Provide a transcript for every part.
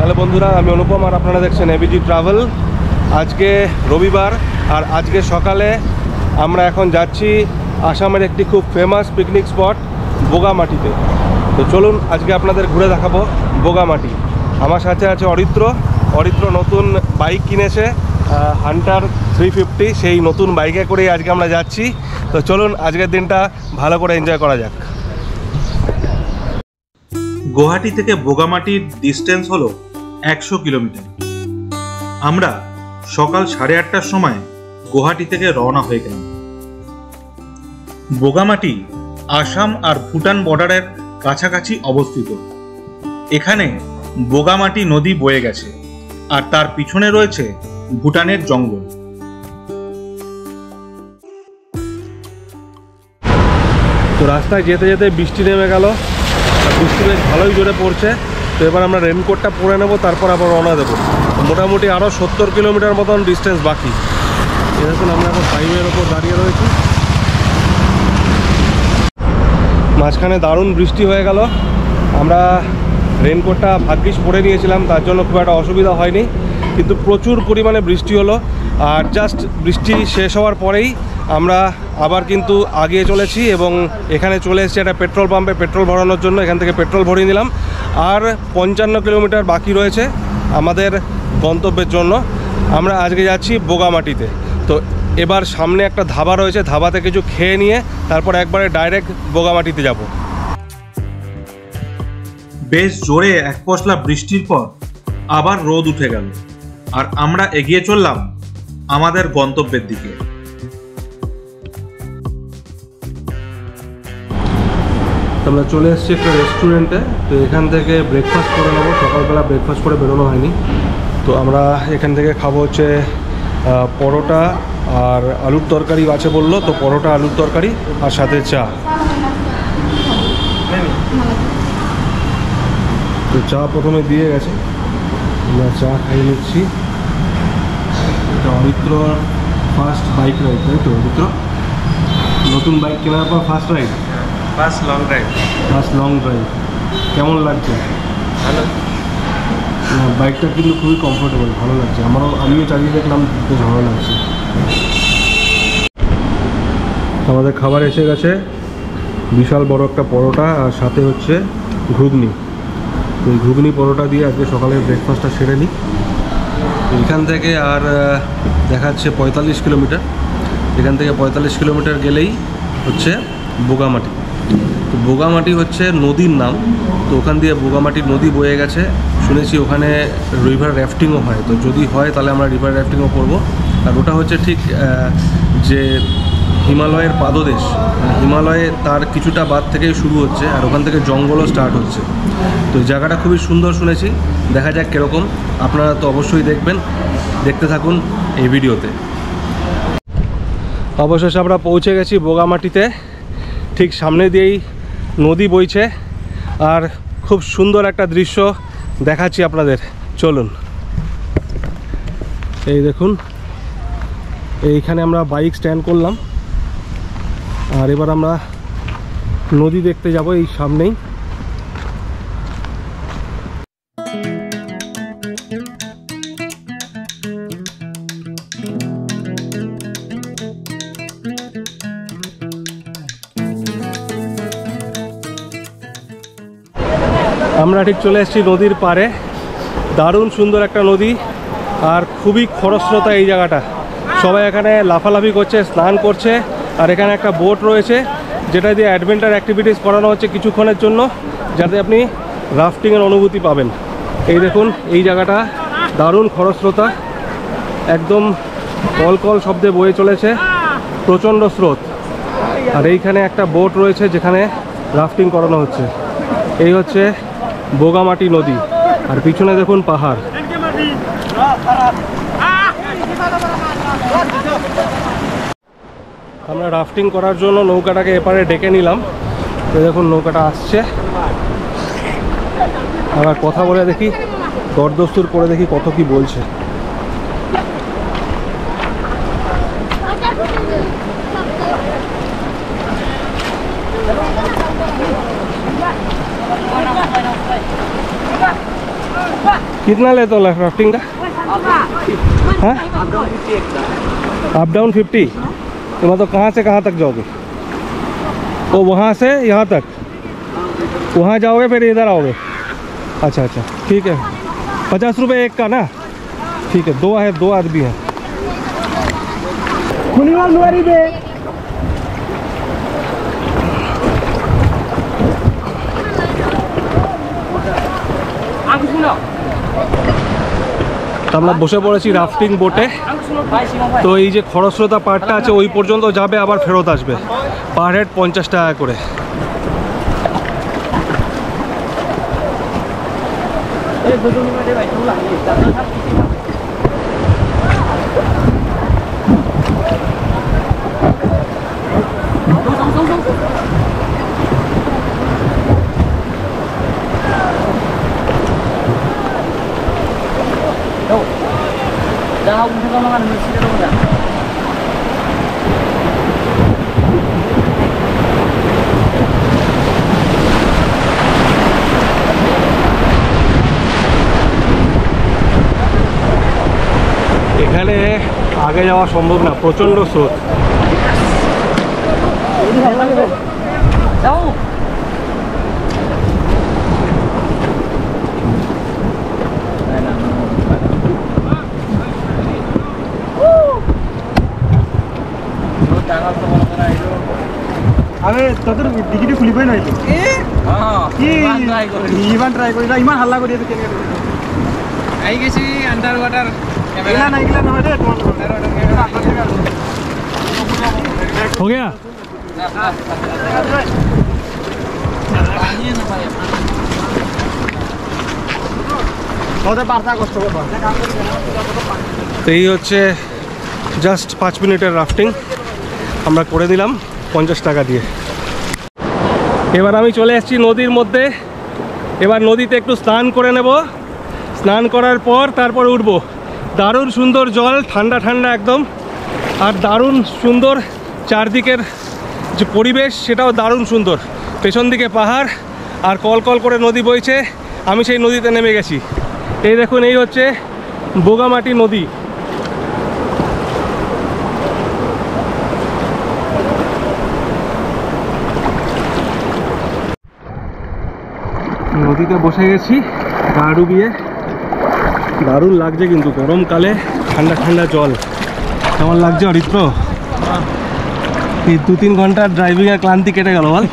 Hello বন্ধুরা, আমি অনুপম আর আপনারা দেখছেন এবিজি ট্রাভেল। আজকে রবিবার আর আজকে সকালে আমরা এখন যাচ্ছি আসামের একটি খুব ফেমাস পিকনিক স্পট বোগামাটিতে। তো চলুন আজকে আপনাদের ঘুরে দেখাবো বোগামাটি। আমার সাথে আছে অরিত্র নতুন বাইক কিনেছে, হান্টার 350। সেই নতুন বাইকে করেই আজকে আমরা যাচ্ছি। তো চলুন আজকের দিনটা ভালো করে এনজয় করা যাক। গুয়াহাটি থেকে বোগামাটির ডিস্টেন্স হলো 100 কিলোমিটার। আমরা সকাল 8:30টার সময় গুয়াহাটি থেকে রওনা হয়ে গেলাম। বোগামাটি আসাম আর ভুটান বর্ডারের কাছাকাছি অবস্থিত। এখানে বোগামাটি নদী বয়ে গেছে আর তার পিছনে রয়েছে ভুটানের জঙ্গল। তো রাস্তায় যেতে যেতে বৃষ্টি নেমে গেল, বৃষ্টি বেশ ভালোই জোরে পড়ছে। তো এবার আমরা রেনকোটটা পরে নেবো, তারপর আবার রওনা দেবো। মোটামুটি আরও 70 কিলোমিটার মতন ডিস্টেন্স বাকি। এরকম আমরা এখন হাইওয়ের ওপর দাঁড়িয়ে রয়েছি। মাঝখানে দারুণ বৃষ্টি হয়ে গেল। আমরা রেনকোটটা ভাগ্যিস পরে নিয়েছিলাম, তার জন্য খুব একটা অসুবিধা হয়নি। কিন্তু প্রচুর পরিমাণে বৃষ্টি হলো, আর জাস্ট বৃষ্টি শেষ হওয়ার পরেই আমরা আবার কিন্তু আগিয়ে চলেছি এবং এখানে চলে এসেছি একটা পেট্রোল পাম্পে পেট্রোল ভরানোর জন্য। এখান থেকে পেট্রোল ভরিয়ে নিলাম। আর 55 কিলোমিটার বাকি রয়েছে আমাদের গন্তব্যের জন্য। আমরা আজকে যাচ্ছি বোগামাটিতে। তো এবার সামনে একটা ধাবা রয়েছে, ধাবাতে কিছু খেয়ে নিয়ে তারপর একবারে ডাইরেক্ট বোগামাটিতে যাব। বেশ জোরে এক পশলা বৃষ্টির পর আবার রোদ উঠে গেল আর আমরা এগিয়ে চললাম আমাদের গন্তব্যের দিকে। আমরা চলে এসেছি একটা রেস্টুরেন্টে। তো এখান থেকে ব্রেকফাস্ট করে নেবো। সকালবেলা ব্রেকফাস্ট করে বেরোনো হয়নি। তো আমরা এখান থেকে খাবো হচ্ছে পরোটা আর আলুর তরকারি আছে বললো, তো পরোটা আলুর তরকারি আর সাথে চা। তো চা প্রথমে দিয়ে গেছে, আমরা চা খাইয়ে নিচ্ছি। এটা অরিত্র ফার্স্ট বাইক রাইড, তাই তো অরিত্র? নতুন বাইক কেনার পর first ride? First long drive. কেমন লাগছে? ভালো। বাইকটা কিন্তু খুবই কমফোর্টেবল, ভালো লাগছে। আমিও চালিয়ে দেখলাম, বেশ ভালো লাগছে। আমাদের খাবার এসে গেছে, বিশাল বড় একটা পরোটা আর সাথে হচ্ছে ঘুগনি। তো এই ঘুগনি পরোটা দিয়ে আজকে সকালের ব্রেকফাস্টটা সেরে নিই। এখান থেকে আর দেখাচ্ছে 45 কিলোমিটার। এখান থেকে 45 কিলোমিটার গেলেই হচ্ছে বোগামাটি। তো বোগামাটি হচ্ছে নদীর নাম। তো ওখান দিয়ে বোগামাটির নদী বয়ে গেছে। শুনেছি ওখানে রিভার র্যাফটিংও হয়। তো যদি হয় তাহলে আমরা রিভার র্যাফটিংও করবো। আর ওটা হচ্ছে ঠিক যে হিমালয়ের পাদদেশ, হিমালয়ে তার কিছুটা বাদ থেকেই শুরু হচ্ছে, আর ওখান থেকে জঙ্গলও স্টার্ট হচ্ছে। তো এই জায়গাটা খুবই সুন্দর শুনেছি। দেখা যাক কীরকম। আপনারা তো অবশ্যই দেখবেন, দেখতে থাকুন এই ভিডিওতে। অবশেষে আমরা পৌঁছে গেছি বোগামাটিতে। ঠিক সামনে দিয়েই নদী বইছে আর খুব সুন্দর একটা দৃশ্য দেখাচ্ছি আপনাদের। চলুন, এই দেখুন, এইখানে আমরা বাইক স্ট্যান্ড করলাম আর এবার আমরা নদী দেখতে যাব এই সামনেই। আমরা ঠিক চলে এসেছি নদীর পাড়ে। দারুণ সুন্দর একটা নদী আর খুবই খরস্রোতা এই জায়গাটা। সবাই এখানে লাফালাফি করছে, স্নান করছে। আর এখানে একটা বোট রয়েছে যেটা দিয়ে অ্যাডভেঞ্চার অ্যাক্টিভিটিস করানো হচ্ছে কিছুক্ষণের জন্য, যাতে আপনি রাফটিংয়ের অনুভূতি পাবেন। এই দেখুন, এই জায়গাটা দারুণ খরস্রোতা, একদম কলকল শব্দে বয়ে চলেছে, প্রচণ্ড স্রোত। আর এইখানে একটা বোট রয়েছে যেখানে রাফটিং করানো হচ্ছে। এই হচ্ছে বোগামাটি নদী আর পিছনে দেখুন পাহাড়। আমরা রাফটিং করার জন্য নৌকাটাকে এপারে ডেকে নিলাম। তো দেখুন নৌকাটা আসছে। আবার কথা বলে দেখি, দরদস্তুর করে দেখি কত কি বলছে। কি कितना लेते हो राफ्टिंग का? हाँ, अप डाउन 50। तो मतलब कहाँ से कहाँ तक जाओगे? तो वहाँ से यहाँ तक, वहाँ जाओगे फिर इधर आओगे? अच्छा अच्छा, ठीक है। 50 रुपये एक का ना? ठीक है, दो आदमी हैं। তো আমরা বসে পড়েছি রাফটিং বোটে। তো এই যে খরস্রোতা পাহাড়টা আছে ওই পর্যন্ত যাবে, আবার ফেরত আসবে। পার হেড 50 টাকা করে। এখানে আগে যাওয়া সম্ভব না, প্রচণ্ড স্রোত। আরে তোদের ডিগিটি খুলিবই নাই তো ইমান ট্রাই করি ইমান হাল্লা করি আছে কেন আই গেছি আন্ডার ওয়াটার ক্যামেরা না এগুলা না রে তোমার আন্ডার ওয়াটার ক্যামেরা हो गया? ওদের পারতা কষ্ট করবা। তো এই হচ্ছে জাস্ট 5 মিনিটের রাফটিং আমরা করে দিলাম 50 টাকা দিয়ে। এবার আমি চলে এসেছি নদীর মধ্যে। এবার নদীতে একটু স্নান করে নেব। স্নান করার পর তারপর উঠবো। দারুণ সুন্দর জল, ঠান্ডা ঠান্ডা একদম, আর দারুণ সুন্দর চারদিকের যে পরিবেশ সেটাও দারুণ সুন্দর। পেছন দিকে পাহাড় আর কল কল করে নদী বইছে। আমি সেই নদীতে নেমে গেছি। এই দেখুন, এই হচ্ছে বোগামাটি নদী। নদীতে বসে গেছি গা ডুবিয়ে। দারুণ লাগছে কিন্তু গরমকালে ঠান্ডা ঠান্ডা জল। কেমন লাগছে অরিত্র? এই 2-3 ঘন্টার ড্রাইভিংয়ের ক্লান্তি কেটে গেল বল।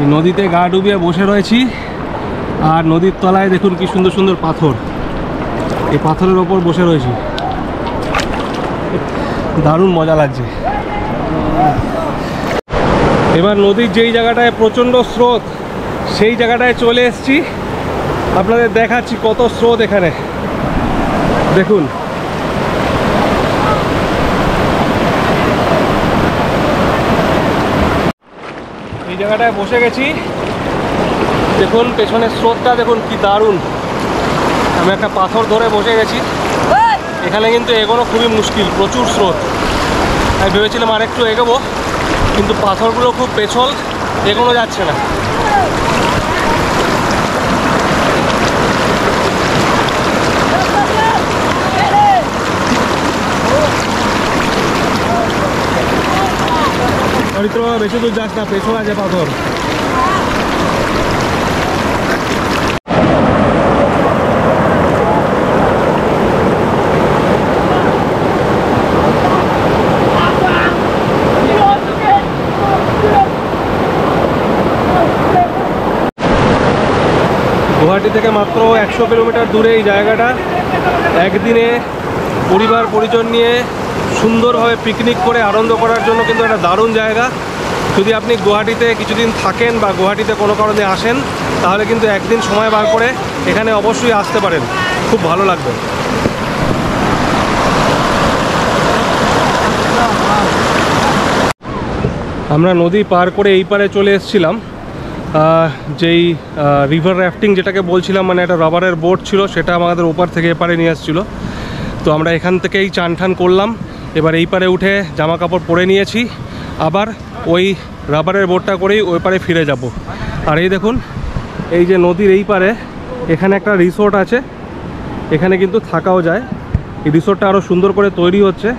এই নদীতে গা ডুবিয়ে বসে রয়েছি, আর নদীর তলায় দেখুন কি সুন্দর সুন্দর পাথর। এই পাথরের ওপর বসে রয়েছি, দারুণ মজা লাগছে। এবার নদীর যেই জায়গাটায় প্রচণ্ড স্রোত সেই জায়গাটায় চলে এসেছি। আপনাদের দেখাচ্ছি কত স্রোত এখানে, দেখুন। এই জায়গাটায় বসে গেছি, দেখুন পেছনের স্রোতটা দেখুন কি দারুণ। আমি একটা পাথর ধরে বসে গেছি। এখানে কিন্তু এগোনো খুবই মুশকিল, প্রচুর স্রোত। আমি ভেবেছিলাম আরেকটু এগোবো, কিন্তু পাথরগুলো খুব পেছল, এগোনো যাচ্ছে না। অরিত্র বেশি দূর যাস না, পেছল আছে পাথর। গুয়াহাটি থেকে মাত্র 100 কিলোমিটার দূরে এই জায়গাটা। একদিনে পরিবার পরিজন নিয়ে সুন্দরভাবে পিকনিক করে আনন্দ করার জন্য কিন্তু একটা দারুণ জায়গা। যদি আপনি গুয়াহাটিতে কিছুদিন থাকেন বা গুয়াহাটিতে কোনো কারণে আসেন, তাহলে কিন্তু একদিন সময় বার করে এখানে অবশ্যই আসতে পারেন, খুব ভালো লাগবে। আমরা নদী পার করে এই পারে চলে এসেছিলাম। যেই রিভার রাফটিং যেটাকে বলছিলাম, মানে একটা রাবারের বোট ছিল, সেটা আমাদের ওপার থেকে এপারে নিয়ে আসছিলো। তো আমরা এখান থেকেই চান ঠান করলাম। এবার এই পারে উঠে জামা কাপড় পরে নিয়েছি, আবার ওই রাবারের বোটটা করেই ওই পারে ফিরে যাব। আর এই দেখুন, এই যে নদীর এই পারে এখানে একটা রিসোর্ট আছে, এখানে কিন্তু থাকাও যায়। এই রিসোর্টটা আরও সুন্দর করে তৈরি হচ্ছে।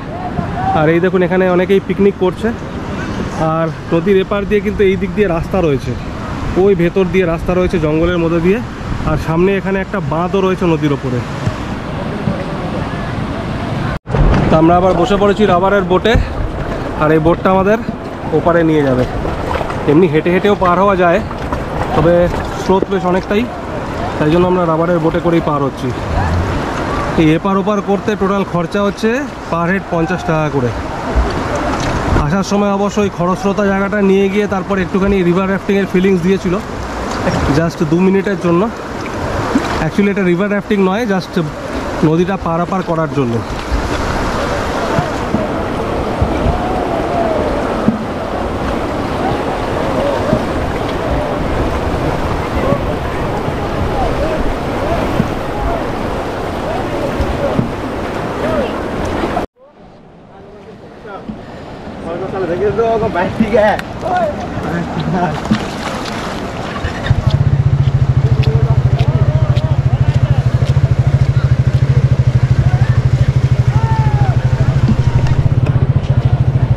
আর এই দেখুন, এখানে অনেকেই পিকনিক করছে। আর নদীর এপার দিয়ে কিন্তু এই দিক দিয়ে রাস্তা রয়েছে, ওই ভেতর দিয়ে রাস্তা রয়েছে জঙ্গলের মধ্যে দিয়ে। আর সামনে এখানে একটা বাঁধও রয়েছে নদীর ওপরে। তো আমরা আবার বসে পড়েছি রাবারের বোটে, আর এই বোটটা আমাদের ওপারে নিয়ে যাবে। এমনি হেঁটে হেঁটেও পার হওয়া যায়, তবে স্রোত বেশ অনেকটাই, তাই জন্য আমরা রাবারের বোটে করেই পার হচ্ছি। এই এপার ওপার করতে টোটাল খরচা হচ্ছে পার হেড 50 টাকা করে। আসার সময় অবশ্যই খরস্রোতা জায়গাটা নিয়ে গিয়ে তারপর একটুখানি রিভার রাফটিংয়ের ফিলিংস দিয়েছিল, জাস্ট 2 মিনিটের জন্য। অ্যাকচুয়ালি এটা রিভার রাফটিং নয়, জাস্ট নদীটা পারাপার করার জন্য।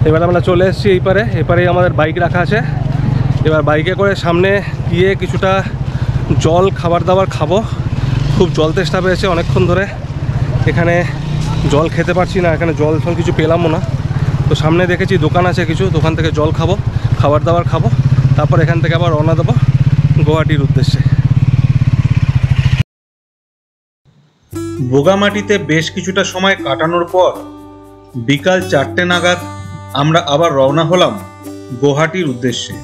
এবার আমরা চলে এসেছি এপারেই আমাদের বাইক রাখা আছে। এবার বাইকে করে সামনে গিয়ে কিছুটা জল, খাবার দাবার খাবো। খুব জল তেষ্টা পেয়েছে অনেকক্ষণ ধরে, এখানে জল খেতে পারছি না, এখানে জল কিছু পেলামও না। তো সামনে দেখেছি দোকান আছে কিছু, দোকান থেকে জল খাবো, খাবার দাবার খাবো, তারপর এখান থেকে আবার রওনা দেবো গুয়াহাটির উদ্দেশ্যে। বোগামাটিতে বেশ কিছুটা সময় কাটানোর পর বিকাল 4টে নাগাদ আমরা আবার রওনা হলাম গুয়াহাটির উদ্দেশ্যে।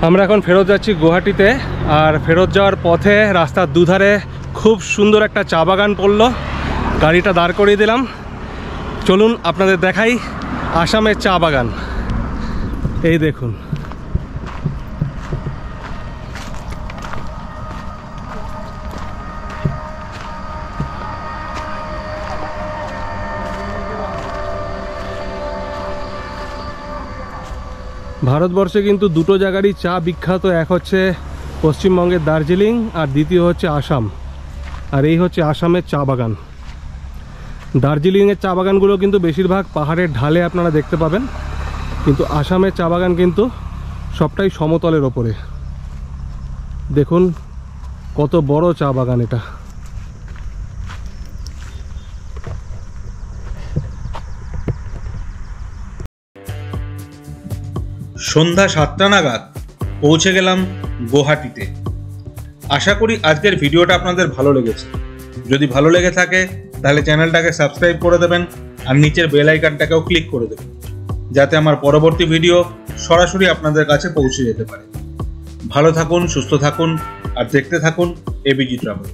আমরা এখন ফেরত যাচ্ছি গুয়াহাটিতে। আর ফেরত যাওয়ার পথে রাস্তার দুধারে খুব সুন্দর একটা চা বাগান পড়লো, গাড়িটা দাঁড় করিয়ে দিলাম। চলুন আপনাদের দেখাই আসামের চা বাগান। এই দেখুন, ভারতবর্ষে কিন্তু দুটো জায়গারই চা বিখ্যাত। এক হচ্ছে পশ্চিমবঙ্গের দার্জিলিং, আর দ্বিতীয় হচ্ছে আসাম। আর এই হচ্ছে আসামের চা বাগান। দার্জিলিংয়ের চা বাগানগুলো কিন্তু বেশিরভাগ পাহাড়ের ঢালে আপনারা দেখতে পাবেন, কিন্তু আসামের চা বাগান কিন্তু সবটাই সমতলের ওপরে। দেখুন কত বড় চা বাগান এটা। সন্ধ্যা 7টা নাগাদ পৌঁছে গেলাম গুয়াহাটিতে। আশা করি আজকের ভিডিওটা আপনাদের ভালো লেগেছে। যদি ভালো লেগে থাকে তাহলে চ্যানেলটাকে সাবস্ক্রাইব করে দেবেন, আর নিচের বেল আইকনটাকেও ক্লিক করে দেবেন, যাতে আমার পরবর্তী ভিডিও সরাসরি আপনাদের কাছে পৌঁছে যেতে পারে। ভালো থাকুন, সুস্থ থাকুন, আর দেখতে থাকুন এবিজি ট্রাভেল।